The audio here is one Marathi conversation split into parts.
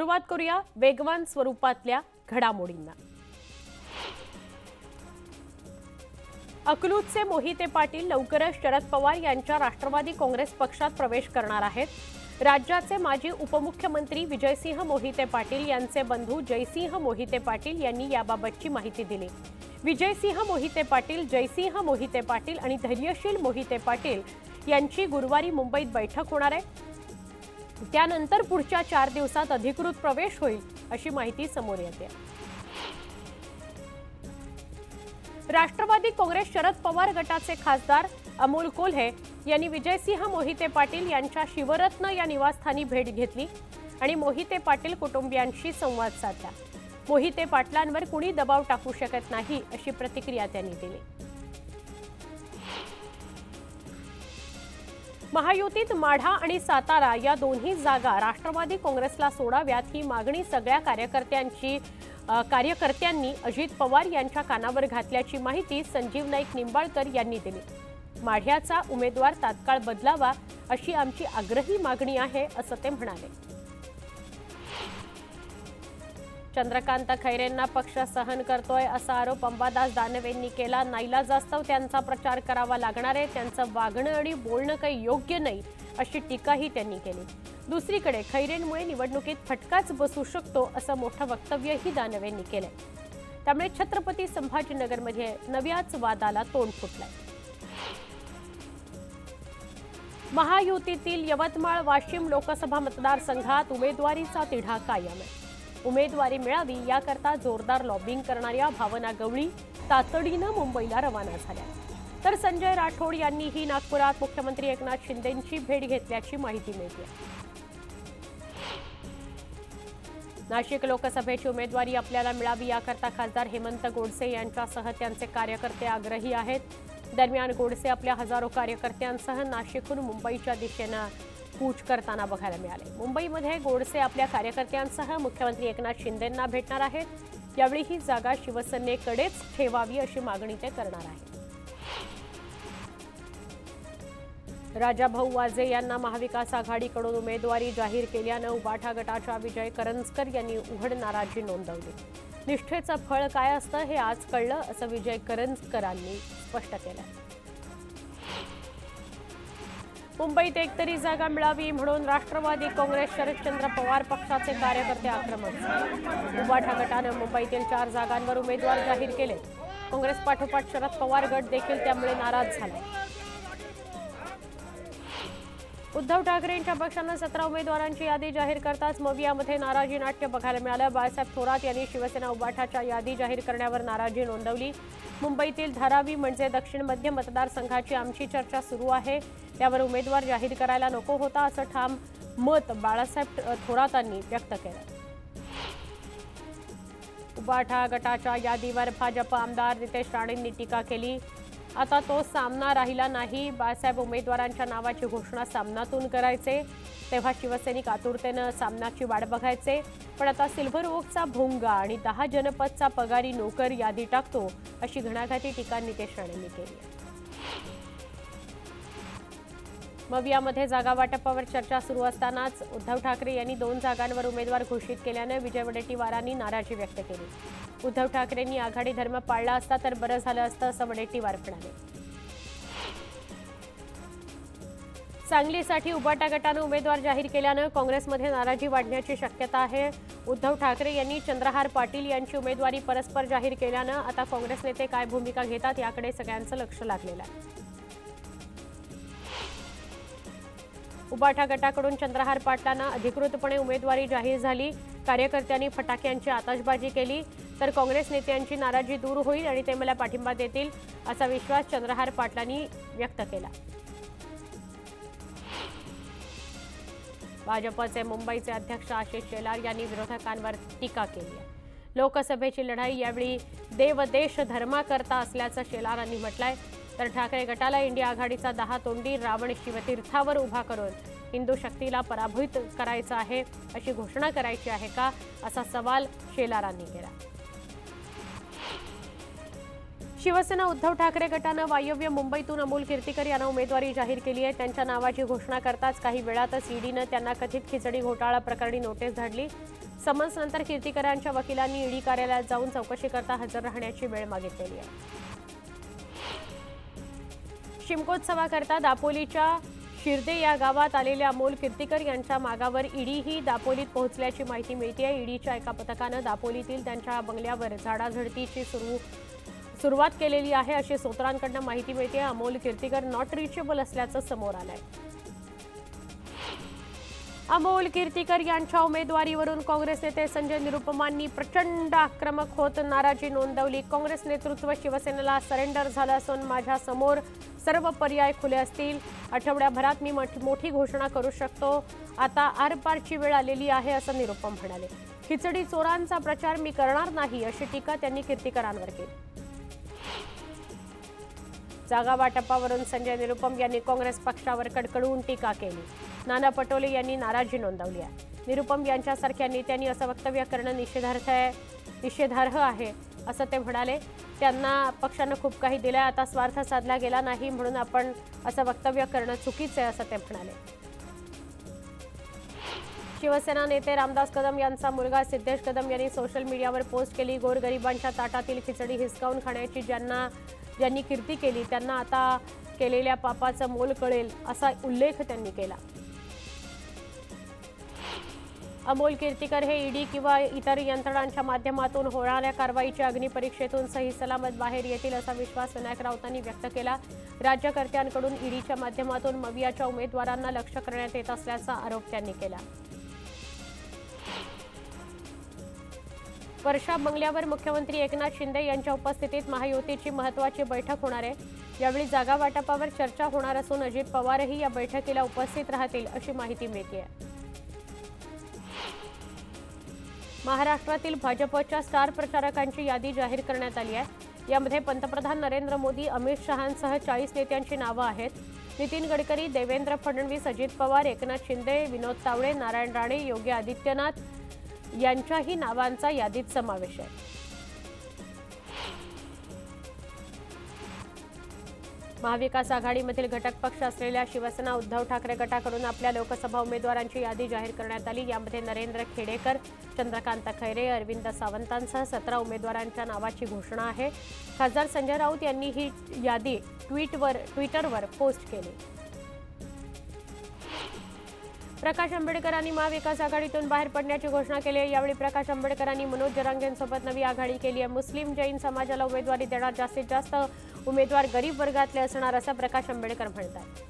सुरुवात करूया वेगवान स्वरूपातल्या घडामोडींना। अकलूजचे मोहिते पाटील लवकरच शरद पवार यांच्या राष्ट्रवादी काँग्रेस पक्षात प्रवेश करणार आहेत। राज्याचे माजी उपमुख्यमंत्री विजयसिंह मोहिते पाटील यांचे बंधू जयसिंह मोहिते पाटील यांनी याबाबतची माहिती दिली। विजयसिंह मोहिते पाटील, जयसिंह मोहिते पाटील आणि धैर्यशील मोहिते पाटील यांची गुरुवारी मुंबईत बैठक होणार आहे। त्यानंतर पुढच्या 4 दिवसात अधिकृत प्रवेश होईल अशी माहिती समोर येते। राष्ट्रवादी काँग्रेस शरद पवार गटाचे खासदार अमोल कोल्हे यांनी विजयसिंह मोहिते पाटील यांच्या शिवरत्न या निवासस्थानी भेट घेतली आणि मोहिते पाटील कुटुंबियांशी संवाद साधला। मोहिते पाटलांवर कुणी दबाव टाकू शकत नाही अशी प्रतिक्रिया त्यांनी दिली। महायुतीत माढा आणि सातारा या दोन्ही जागा राष्ट्रवादी काँग्रेसला सोडाव्यात ही मागणी सगळ्या कार्यकर्त्यांनी अजित पवार यांच्या कानावर घातल्याची माहिती संजीव नाईक निंबाळकर यांनी दिली। माढ्याचा उमेदवार तात्काळ बदलावा अशी आमची आग्रही मागणी आहे असं ते म्हणाले। चंद्रकांत खैरेंना पक्ष सहन करतोय असा आरोप अंबादास दानवेंनी केला। नाईलाजास्तव त्यांचा प्रचार करावा लागणार आहे, त्यांचं वागणं आणि बोलणं काही योग्य नाही अशी टीकाही त्यांनी केली। दुसरीकडे खैरेंमुळे निवडणुकीत फटकाच बसू शकतो असं मोठं वक्तव्यही दानवेंनी केलंय। त्यामुळे छत्रपती संभाजीनगरमध्ये नव्याच वादाला तोंड फुटलंय। महायुतीतील यवतमाळ वाशिम लोकसभा मतदारसंघात उमेदवारीचा तिढा कायम आहे। उमेदवारी मिळावी याकरता जोरदार लॉबिंग करणाऱ्या भावना गवळी तातडीनं मुंबईला रवाना झाल्या। तर संजय राठोड यांनीही नागपुरात मुख्यमंत्री एकनाथ शिंदेंची भेट घेतल्याची माहिती मिळते। नाशिक लोकसभेची उमेदवारी आपल्याला मिळावी याकरता खासदार हेमंत गोडसे यांच्यासह त्यांचे कार्यकर्ते आग्रही आहेत। दरम्यान गोडसे आपल्या हजारो कार्यकर्त्यांसह नाशिकहून मुंबईच्या दिशेने कूच करताना बघायला मिळाले। मुंबईमध्ये गोडसे आपल्या कार्यकर्त्यांसह मुख्यमंत्री एकनाथ शिंदेंना भेटणार आहेत। यावेळी ही जागा शिवसेनेकडेच ठेवावी अशी मागणी ते करणार आहेत। राजाभाऊ वाजे यांना महाविकास आघाडीकडून उमेदवारी जाहीर केल्यानं उबाठा गटाच्या विजय करंजकर यांनी उघड नाराजी नोंदवली। निष्ठेचं फळ काय असतं हे आज कळलं असं विजय करंजकरांनी स्पष्ट केलं। मुंबईत एकतरी जागा मिळावी म्हणून राष्ट्रवादी काँग्रेस शरदचंद्र पवार पक्षाचे कार्यकर्ते आक्रमक झाले। उबाठा गटानं मुंबईतील 4 जागांवर उमेदवार जाहीर केले। काँग्रेस पाठोपाठ शरद पवार गट देखील त्यामुळे नाराज झाले। उद्धव ठाकरेंच्या पक्षानं 17 उमेदवारांची यादी जाहीर करताच मवियामध्ये नाराजी नाट्य बघायला मिळालं। बाळासाहेब थोरात यांनी शिवसेना उबाठाच्या यादी जाहीर करण्यावर नाराजी नोंदवली। मुंबईतील धारावी म्हणजे दक्षिण मध्य मतदारसंघाची आमची चर्चा सुरू आहे, त्यावर उमेदवार जाहीर करायला नको होता असं ठाम मत बाळासाहेब थोरातांनी व्यक्त केलं। उबाठा गटाच्या यादीवर भाजप आमदार नितेश राणेंनी टीका केली। आता तो सामना राहिला नाही। बाळासाहेब उमेदवारांच्या नावाची घोषणा सामनातून करायचे, तेव्हा शिवसैनिक आतुरतेनं सामनाची वाट बघायचे, पण आता सिल्व्हर ओकचा भोंगा आणि 10 जनपदचा पगारी नोकर यादी टाकतो अशी घणाघाती टीका नितेश राणेंनी केली। मवियामध्ये जागा वाटपावर चर्चा सुरू असतानाच उद्धव ठाकरे यांनी 2 जागांवर उमेदवार घोषित केल्याने विजय वडेट्टीवारांनी नाराजी व्यक्त केली। उद्धव ठाकरेंनी आघाडी धर्म पाळला असता तर बरं झालं असतं असं वडेट्टीवार म्हणाले। सांगलीसाठी उबाटा गटानं उमेदवार जाहीर केल्यानं काँग्रेसमध्ये नाराजी वाढण्याची शक्यता आहे। उद्धव ठाकरे यांनी चंद्रहार पाटील यांची उमेदवारी परस्पर जाहीर केल्यानं आता काँग्रेस नेते काय भूमिका घेतात याकडे सगळ्यांचं लक्ष लागलेलं आहे। उबाठा गटाकडून चंद्रहार पाटलांना अधिकृतपणे उमेदवारी जाहीर झाली। कार्यकर्त्यांनी फटाक्यांची आतषबाजी केली तर काँग्रेस नेत्यांची नाराजी दूर होईल आणि ते मला पाठिंबा देतील असा विश्वास चंद्रहार पाटलांनी व्यक्त केला। भाजपचे मुंबईचे अध्यक्ष आशिष शेलार यांनी विरोधकांवर टीका केली आहे। लोकसभेची लढाई यावेळी देव देश धर्माकरता असल्याचं शेलारांनी म्हटलंय। तर ठाकरे गटाला इंडिया आघाडीचा 10 तोंडी रावण शिवतीर्थावर उभा करून हिंदू शक्तीला पराभूत करायचं आहे अशी घोषणा करायची आहे का असा सवाल शेलारांनी केला। शिवसेना उद्धव ठाकरे गटानं वायव्य मुंबईतून अमोल कीर्तीकर यांना उमेदवारी जाहीर केली आहे। त्यांच्या नावाची घोषणा करताच काही वेळातच ईडीनं त्यांना कथित खिचडी घोटाळा प्रकरणी नोटीस धाडली। समन्सनंतर कीर्तीकरांच्या वकिलांनी ईडी कार्यालयात जाऊन चौकशी करता हजर राहण्याची वेळ मागितलेली आहे। शिमगोत्सवाकरता दापोलीच्या शिर्दे या गावात आलेल्या अमोल कीर्तीकर यांच्या मागावर ईडीही दापोलीत पोहोचल्याची माहिती मिळते आहे। ईडीच्या एका पथकानं दापोलीतील त्यांच्या बंगल्यावर झाडाझडतीची सुरुवात केलेली आहे अशी सूत्रांकडून माहिती मिळते। अमोल कीर्तीकर नॉट रिचेबल असल्याचं समोर आलंय। अमोल कीर्तीकर यांच्या उमेदवारीवरून काँग्रेस नेते संजय निरुपमांनी प्रचंड आक्रमक होत नाराजी नोंदवली। काँग्रेस नेतृत्व शिवसेनेला सरेंडर झालं असून माझ्या समोर सर्व पर्याय खुले असतील। आठवड्याभरात मी मोठी घोषणा करू शकतो। आता आरपारची वेळ आलेली आहे असं निरुपम म्हणाले। खिचडी चोरांचा प्रचार मी करणार नाही अशी टीका त्यांनी कीर्तीकरांवर केली। जागा वाटपावरून संजय निरुपम यांनी काँग्रेस पक्षावर कडकडून टीका केली। नाना पटोले यांनी नाराजी नोंदवली आहे। निरुपम यांच्यासारख्या नेत्यांनी असं वक्तव्य करणं निषेधार्ह आहे असं ते म्हणाले। त्यांना पक्षानं खूप काही दिलंय, आता स्वार्थ साधला गेला नाही म्हणून आपण असं वक्तव्य करणं चुकीचं आहे असं ते म्हणाले। शिवसेना नेते रामदास कदम यांचा मुलगा सिद्धेश कदम यांनी सोशल मीडियावर पोस्ट केली। गोरगरिबांच्या ताटातील खिचडी हिसकावून खाण्याची ज्यांनी कीर्ती केली त्यांना आता केलेल्या पापाचं मोल कळेल असा उल्लेख त्यांनी केला। अमोल कीर्तीकर हे ईडी किंवा इतर यंत्रणांच्या माध्यमातून होणाऱ्या कारवाईच्या अग्निपरीक्षेतून सही सलामत बाहेर येतील असा विश्वास विनायक राऊतांनी व्यक्त केला। राज्यकर्त्यांकडून ईडीच्या माध्यमातून मवियाच्या उमेदवारांना लक्ष्य करण्यात येत असल्याचा आरोप त्यांनी केला। वर्षा बंगल्यावर मुख्यमंत्री एकनाथ शिंदे यांच्या उपस्थितीत महायुतीची महत्त्वाची बैठक होणार आहे। यावेळी जागा वाटपावर चर्चा होणार असून अजित पवारही या बैठकीला उपस्थित राहतील अशी माहिती मिळते आहे। महाराष्ट्रातील भाजपच्या स्टार प्रचारकांची यादी जाहीर करण्यात आली आहे। यामध्ये पंतप्रधान नरेंद्र मोदी, अमित शहांसह 40 नेत्यांची नावं आहेत। नितीन गडकरी, देवेंद्र फडणवीस, अजित पवार, एकनाथ शिंदे, विनोद तावडे, नारायण राणे, योगी आदित्यनाथ यांच्याही नावांचा यादीत समावेश आहे। महाविकास आघाडीमधील घटक पक्ष असलेल्या शिवसेना उद्धव ठाकरे गटाकडून आपल्या लोकसभा उमेदवारांची यादी जाहीर करण्यात आली। यामध्ये नरेंद्र खेडेकर, चंद्रकांत खैरे, अरविंद सावंतांसह 17 उमेदवारांच्या नावाची घोषणा आहे। खासदार संजय राऊत यांनी ही यादी ट्विटरवर पोस्ट केली। प्रकाश आंबेडकरांनी महाविकास आघाडीतून बाहेर पडण्याची घोषणा केली आहे। यावेळी प्रकाश आंबेडकरांनी मनोज जरांगेंसोबत नवी आघाडी केली आहे। मुस्लिम जैन समाजाला उमेदवारी देणार जास्तीत जास्त उमेदवार गरीब वर्गातले असणार असं प्रकाश आंबेडकर म्हणतात।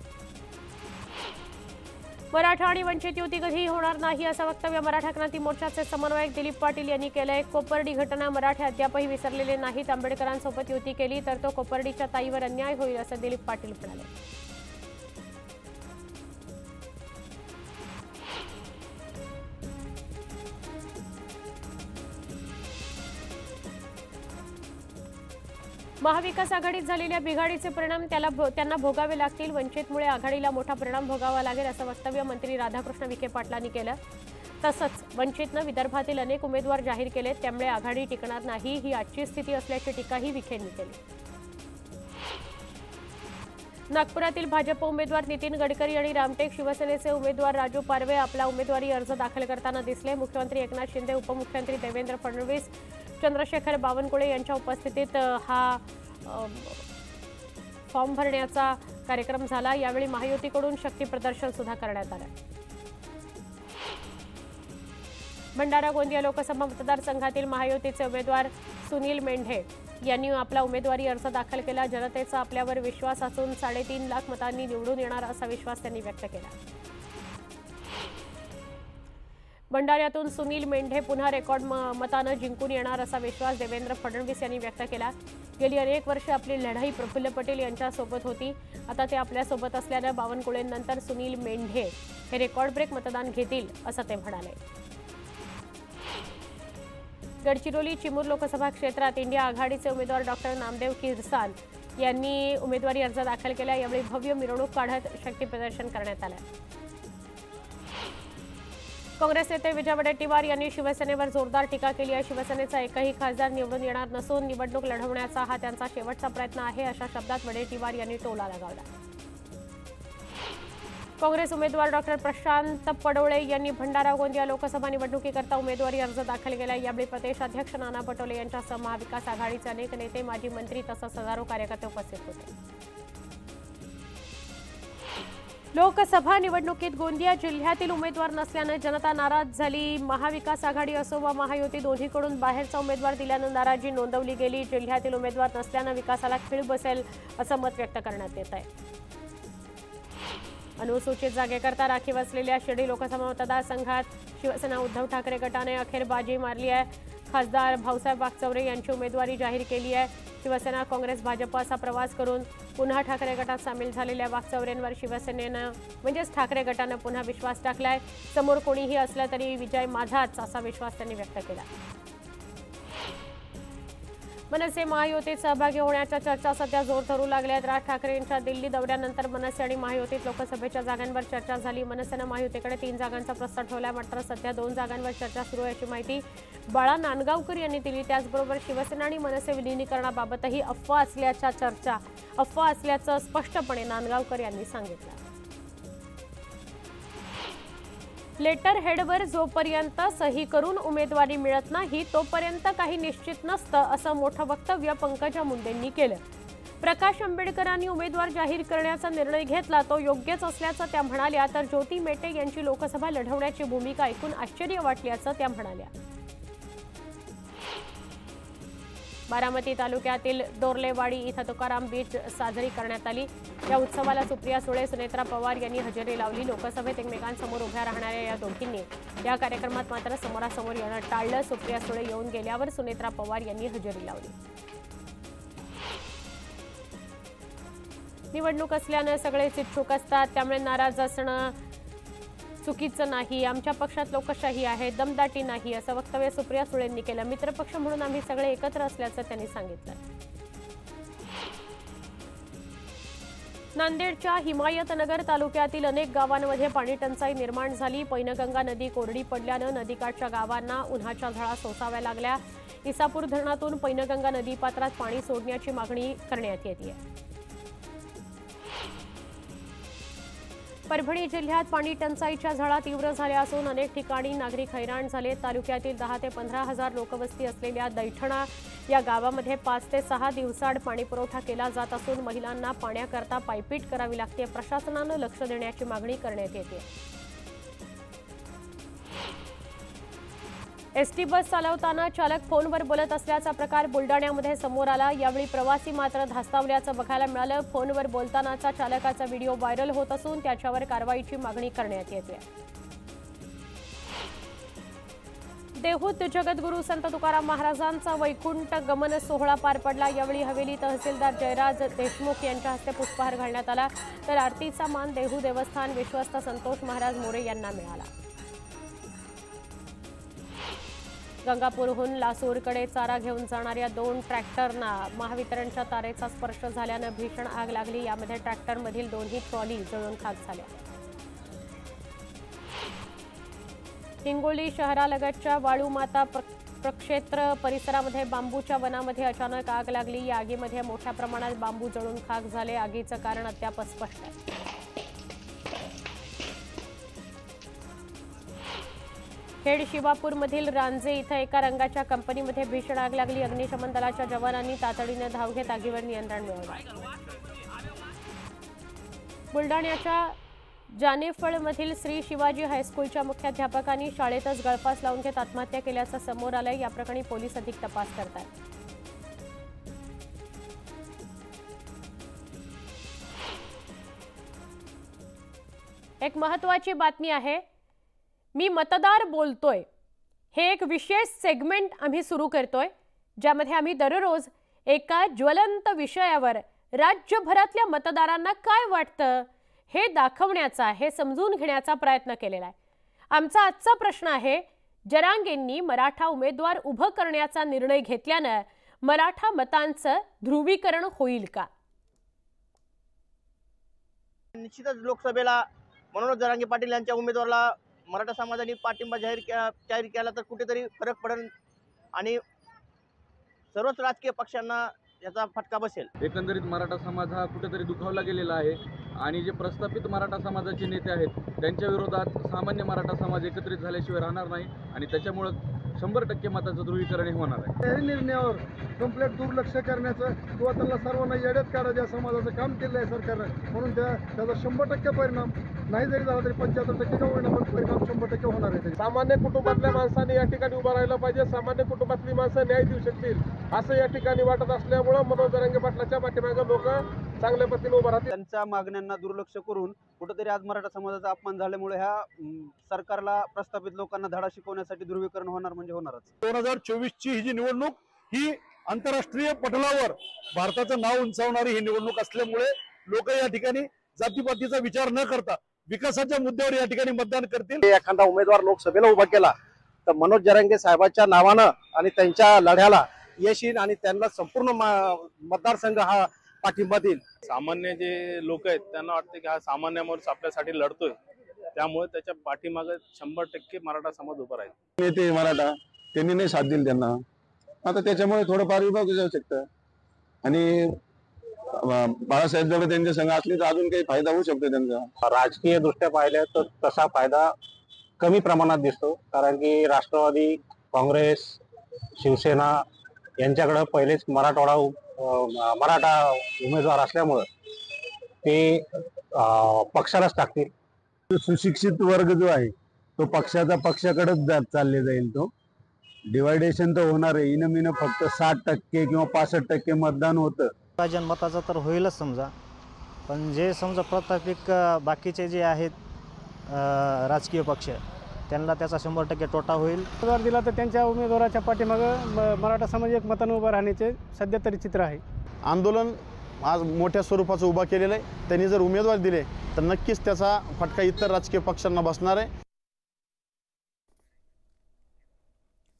मराठा आणि वंचित युती कधीही होणार नाही असं वक्तव्य मराठा क्रांती मोर्चाचे समन्वयक दिलीप पाटील यांनी केलंय। कोपर्डी घटना मराठे अद्यापही विसरलेले नाहीत। आंबेडकरांसोबत युती केली तर तो कोपर्डीच्या ताईवर अन्याय होईल असं दिलीप पाटील म्हणाले। महाविकास आघाडीत झालेल्या बिघाडीचे परिणाम त्यांना भोगावे लागतील। वंचितमुळे आघाडीला मोठा परिणाम भोगावा लागेल असं वक्तव्य मंत्री राधाकृष्ण विखे पाटलांनी केलं। तसंच वंचितनं विदर्भातील अनेक उमेदवार जाहीर केले, त्यामुळे आघाडी टिकणार नाही ही आजची स्थिती असल्याची टीकाही विखेंनी केली। नागपुरातील भाजप उमेदवार नितीन गडकरी आणि रामटेक शिवसेनेचे उमेदवार राजू पारवे आपला उमेदवारी अर्ज दाखल करताना दिसले। मुख्यमंत्री एकनाथ शिंदे, उपमुख्यमंत्री देवेंद्र फडणवीस, चंद्रशेखर बावनकुळे यांच्या उपस्थितीत हा फॉर्म भरण्याचा कार्यक्रम झाला। यावेळी महायुतीकडून शक्ती प्रदर्शन सुद्धा करण्यात आलं। भंडारा गोंदिया लोकसभा मतदारसंघातील महायुतीचे उमेदवार सुनील मेंढे यांनी आपला उमेदवारी अर्ज दाखल केला। जनतेचा आपल्यावर विश्वास असून 3.5 लाख मतांनी निवडून येणार असा विश्वास त्यांनी व्यक्त केला। भंडाऱ्यातून सुनील मेंढे पुन्हा रेकॉर्ड मतानं जिंकून येणार असा विश्वास देवेंद्र फडणवीस यांनी व्यक्त केला। गेली अनेक वर्षे आपली लढाई प्रफुल्ल पटेल यांच्यासोबत होती, आता ते आपल्यासोबत असल्यानं बावनकुळेंनंतर सुनील मेंढे हे रेकॉर्ड ब्रेक मतदान घेतील असं ते म्हणाले। गडचिरोली चिमूर लोकसभा क्षेत्रात इंडिया आघाडीचे उमेदवार डॉक्टर नामदेव किरसाल यांनी उमेदवारी अर्ज दाखल केला। यावेळी भव्य मिरवणूक काढत शक्ती प्रदर्शन करण्यात आलं। काँग्रेस नेते विजय वडेट्टीवार यांनी शिवसेनेवर जोरदार टीका केली आहे। शिवसेनेचा एकही खासदार निवडून येणार नसून निवडणूक लढवण्याचा हा त्यांचा शेवटचा प्रयत्न आहे, अशा शब्दात वडेट्टीवार यांनी टोला लगावला। काँग्रेस उमेदवार डॉक्टर प्रशांत पडोळे यांनी भंडारा गोंदिया लोकसभा निवडणुकीकरता उमेदवारी अर्ज दाखल केला। यावेळी प्रदेश अध्यक्ष नाना पटोले यांच्यासह महाविकास आघाडीचे अनेक नेते, माजी मंत्री तसंच हजारो कार्यकर्ते उपस्थित होते। लोकसभा निवडणुकीत गोंदिया जिल्ह्यातील उमेदवार नसल्याने जनता नाराज झाली। महाविकास आघाडी असो वा महायुती दोन्हीकडून बाहेरचा उमेदवार दिल्यानं नाराजी नोंदवली गेली। जिल्ह्यातील उमेदवार नसल्याने विकासाला खीळ बसेल असं मत व्यक्त करण्यात येत आहे। अनुसूचित जागेकरता राखीव असलेल्या शिर्डी लोकसभा मतदारसंघात शिवसेना उद्धव ठाकरे गटाने अखेर बाजी मारली आहे। खासदार भाऊसाहेब वाकचौरे यांची उमेदवारी जाहीर केली आहे। शिवसेना काँग्रेस भाजप असा प्रवास करून पुन्हा ठाकरे गटात सामील झालेल्या वाकचौरेंवर शिवसेनेनं म्हणजेच ठाकरे गटानं पुन्हा विश्वास टाकलाय। समोर कोणीही असलं तरी विजय माझाच असा विश्वास त्यांनी व्यक्त केला। मनसे महायुतीत सहभागी होण्याच्या चर्चा सध्या जोर धरू लागल्या आहेत। राज ठाकरेंच्या दिल्ली दौऱ्यानंतर मनसे आणि महायुतीत लोकसभेच्या जागांवर चर्चा झाली। मनसेनं महायुतीकडे 3 जागांचा प्रस्ताव ठेवला, मात्र सध्या 2 जागांवर चर्चा सुरू आहे अशी माहिती बाळा नांदगावकर यांनी दिली। त्याचबरोबर शिवसेना आणि मनसे विलिनीकरणाबाबतही अफवा असल्याचं स्पष्टपणे नांदगावकर यांनी सांगितलं। लेटर हेडवर जोपर्यंत सही करून उमेदवारी मिळत नाही तोपर्यंत काही निश्चित नसतं असं मोठं वक्तव्य पंकजा मुंडेंनी केलं। प्रकाश आंबेडकरांनी उमेदवार जाहीर करण्याचा निर्णय घेतला तो योग्यच असल्याचं त्या म्हणाल्या। तर ज्योती मेटे यांची लोकसभा लढवण्याची भूमिका ऐकून आश्चर्य वाटल्याचं त्या म्हणाल्या। बारामती तालुक्यातील डोरलेवाडी इथं तुकाराम बीच साजरी करण्यात आली। या उत्सवाला सुप्रिया सुळे, सुनेत्रा पवार यांनी हजेरी लावली। लोकसभेत एकमेकांसमोर उभ्या राहणाऱ्या या दोघींनी या कार्यक्रमात मात्र समोरासमोर येणं टाळलं। सुप्रिया सुळे येऊन गेल्यावर सुनेत्रा पवार यांनी हजेरी लावली। निवडणूक असल्यानं सगळेच इच्छुक असतात, त्यामुळे नाराज असणं चुकीचं नाही। आमच्या पक्षात लोकशाही आहे, दमदाटी नाही असं वक्तव्य सुप्रिया सुळेंनी केलं। मित्रपक्ष म्हणून आम्ही सगळे एकत्र असल्याचं त्यांनी सांगितलं। नांदेडच्या हिमायतनगर तालुक्यातील अनेक गावांमध्ये पाणी टंचाई निर्माण झाली। पैनगंगा नदी कोरडी पडल्यानं नदीकाठच्या गावांना उन्हाच्या झळा सोसाव्या लागल्या। इसापूर धरणातून पैनगंगा नदीपात्रात पाणी सोडण्याची मागणी करण्यात येते। परभणी जिल्ह्यात पाणी टंचाईच्या झळा तीव्र झाल्या असून अनेक ठिकाणी नागरिक हैराण झाले। तालुक्यातील 10 ते 15,000 लोकवस्ती असलेल्या दैठणा या गावामध्ये 5 ते 6 दिवसाआड पाणी पुरवठा केला जात असून महिलांना पाण्याकरता पायपीट करावी लागते। प्रशासनानं लक्ष देण्याची मागणी करण्यात येते। एसटी बस चालवताना चालक फोनवर बोलत असल्याचा प्रकार बुलडाण्यामध्ये समोर आला। यावेळी प्रवासी मात्र धास्तावल्याचं बघायला मिळालं। फोनवर बोलतानाचा चालकाचा व्हिडिओ व्हायरल होत असून त्याच्यावर कारवाईची मागणी करण्यात येते। देहूत जगद्गुरू संत तुकाराम महाराजांचा वैकुंठ गमन सोहळा पार पडला। यावेळी हवेली तहसीलदार जयराज देशमुख यांच्या हस्ते पुष्पहार घालण्यात आला, तर आरतीचा मान देहू देवस्थान विश्वस्त संतोष महाराज मोरे यांना मिळाला। गंगापूरहून लासूरकडे चारा घेऊन जाणाऱ्या 2 ट्रॅक्टरना महावितरणच्या तारेचा स्पर्श झाल्यानं भीषण आग लागली। यामध्ये ट्रॅक्टरमधील 2ही ट्रॉली जळून खाक झाल्या। हिंगोली शहरालगतच्या वाळूमाता प्रक्षेत्र परिसरामध्ये बांबूच्या वनामध्ये अचानक आग लागली। या आगीमध्ये मोठ्या प्रमाणात बांबू जळून खाक झाले। आगीचं कारण अद्याप अस्पष्ट आहे। खेड शिवापूरमधील रांजे इथं एका रंगाच्या कंपनीमध्ये भीषण आग लागली। अग्निशमन दलाच्या जवानांनी तातडीने धाव घेत आगीवर नियंत्रण मिळवलं। बुलडाण्याच्या जानेफळमधील श्री शिवाजी हायस्कूलच्या मुख्याध्यापकांनी शाळेतच गळफास लावून घेत आत्महत्या केल्याचं समोर आलंय। या प्रकरणी पोलीस अधिक तपास करतात। एक महत्त्वाची बातमी आहे, मी मतदार बोलतोय हे एक विशेष सेगमेंट आम्ही सुरू करतोय, ज्यामध्ये आम्ही दररोज एका ज्वलंत विषयावर राज्यभरातल्या मतदारांना काय वाटतं हे दाखवण्याचा, हे समजून घेण्याचा प्रयत्न केलेला आहे। आमचा आजचा प्रश्न आहे, जरांगेंनी मराठा उमेदवार उभं करण्याचा निर्णय घेतल्यानं मराठा मतांचं ध्रुवीकरण होईल का? निश्चितच लोकसभेला मनोज जरांगे पाटील यांच्या उमेदवाराला मराठा समाजाने पाठिंबा जाहीर केला तर कुठेतरी फरक पडेल आणि सर्वच राजकीय पक्षांना याचा फटका बसेल। एकंदरीत मराठा समाज हा कुठेतरी दुखावला गेलेला आहे आणि जे प्रस्थापित मराठा समाजाचे नेते आहेत त्यांच्या विरोधात सामान्य मराठा समाज एकत्रित झाल्याशिवाय राहणार नाही आणि त्याच्यामुळे 100% मताचं ध्रुवीकरण होणार आहे। या निर्णयावर कंप्लीट दुर्लक्ष करण्याचं किंवा त्यांना सर्वांना येड्यात काढायचं या समाजाचं काम केलं आहे सरकारनं, म्हणून त्याचा 100% परिणाम नाही जरी झाला तरी 75% का होईना पण परिणाम 100% होणार आहे। सामान्य कुटुंबातल्या माणसाने या ठिकाणी उभं राहिलं पाहिजे, सामान्य कुटुंबातली माणसं न्याय देऊ शकतील असं या ठिकाणी वाटत असल्यामुळं मनोज जरांगे पाटलाच्या पाठीमागे लोक चांगल्या पद्धतीने उभं राहतील। त्यांच्या मागण्यांना दुर्लक्ष करून कुठेतरी आज मराठा समाजाचा अपमान झाल्यामुळे ह्या सरकारला प्रस्थापित लोकांना धडा शिकवण्यासाठी ध्रुवीकरण होणार म्हणजे होणारच। 2024ची ही जी निवडणूक ही आंतरराष्ट्रीय पटलावर भारताचं नाव उंचावणारी ही निवडणूक असल्यामुळे लोक या ठिकाणी जातीपातीचा विचार न करता विकासाच्या मुद्द्यावर या ठिकाणी मतदान करतील। एखादा उमेदवार लोकसभेला उभा केला तर मनोज जरांगे साहेबांच्या नावानं आणि त्यांच्या लढ्याला यश येईल आणि त्यांना संपूर्ण मतदारसंघ हा पाठिंबा देईल। सामान्य जे लोक आहेत त्यांना वाटतं की हा सामान्य माणूस आपल्यासाठी लढतोय, त्यामुळे त्याच्या पाठीमागे 100% मराठा समाज उभा राहील। नेते मराठा त्यांनी नाही साथ दिली त्यांना, आता त्याच्यामुळे थोडंफार विभाग जाऊ शकतं आणि बाळासाहेब जवळ त्यांच्या संघ असली तर अजून काही फायदा होऊ शकतो त्यांचा। राजकीय दृष्ट्या पाहिल्या तर तसा फायदा कमी प्रमाणात दिसतो, कारण की राष्ट्रवादी काँग्रेस शिवसेना यांच्याकडे पहिलेच मराठा उमेदवार असल्यामुळे ते पक्षालाच टाकतील। सुशिक्षित वर्ग जो आहे तो पक्षाकडेच चालले जाईल, तो डिवायडेशन तर होणार आहे। इनमिन फक्त 60% किंवा 65% मतदान होतं। विभाजन मताचं तर होईलच समजा, पण जे समजा प्रस्थापित बाकीचे जे आहेत राजकीय पक्ष त्यांना त्याचा 100% तोटा होईल। उमेदवार दिला तर त्यांच्या उमेदवाराच्या पाठीमागं मराठा समाज एक मतानं उभा राहण्याचे सध्या तरी चित्र आहे। आंदोलन आज मोठ्या स्वरूपाचं उभा केलेलं आहे। त्यांनी जर उमेदवार दिले तर नक्कीच त्याचा फटका इतर राजकीय पक्षांना बसणार आहे।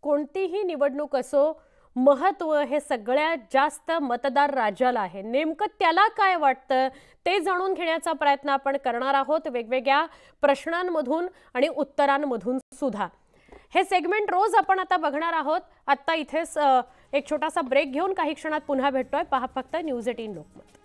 कोणतीही निवडणूक असो, महत्त्व हे सगळ्यात जास्त मतदार राजाला आहे। नेमकं त्याला काय वाटतं ते जाणून घेण्याचा प्रयत्न आपण करणार आहोत वेगवेगळ्या प्रश्नांमधून आणि उत्तरांमधून सुद्धा। हे सेगमेंट रोज आपण आता बघणार आहोत। आता इथेच एक छोटासा ब्रेक घेऊन काही क्षणात पुन्हा भेटतोय। पहा फक्त न्यूज 18 लोकमत।